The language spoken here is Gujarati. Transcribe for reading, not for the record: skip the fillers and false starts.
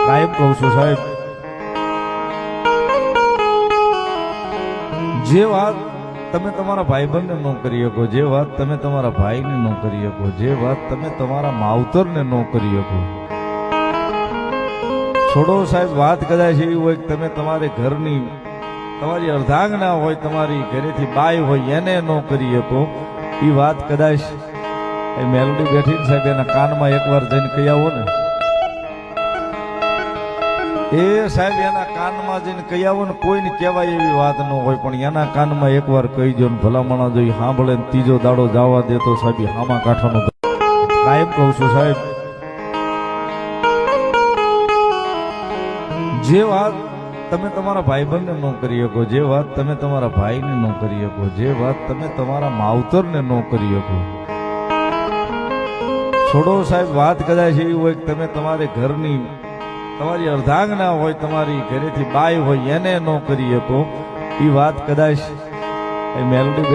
કાયમ કહું છું સાહેબ, જે વાત તમે તમારા ભાઈબંધને ન કરી શકો, જે વાત તમે તમારા ભાઈને ન કરી શકો, જે વાત તમે તમારા માવતરને ન કરી શકો, છોડો સાહેબ. વાત કદાચ એવી હોય કે તમે તમારે ઘરની તમારી અર્ધાંગના હોય, તમારી ઘરેથી બાઈ હોય, એને ન કરી શકો. એ વાત કદાચ એ મેલોડી બેઠી સાહેબ એના કાનમાં એકવાર જઈને કહી આવો ને, એ સાહેબ એના કાનમાં જઈને કહી આવો ને, કોઈને કહેવાય એવી વાત ન હોય, પણ એના કાનમાં એકવાર કહી દો ને, ભલામણા જોઈ સાંભળે ને ત્રીજો દાડો જવા દે તો સાહેબ હામા કાંઠાનો કાયમ કહું છું સાહેબ. જે વાત તમે તમારા ભાઈબંધને ન કરી શકો, જે વાત તમે તમારા ભાઈને ન કરી શકો, જે વાત તમે તમારા માવતરને ન કરી શકો, છોડો સાહેબ. વાત કદાચ એવી હોય કે તમે તમારે ઘરની તમારી અર્ધાંગના હોય, તમારી ઘરેથી બાઈ હોય, એને ન કરી શકો. એ વાત કદાચ એ મેલોડી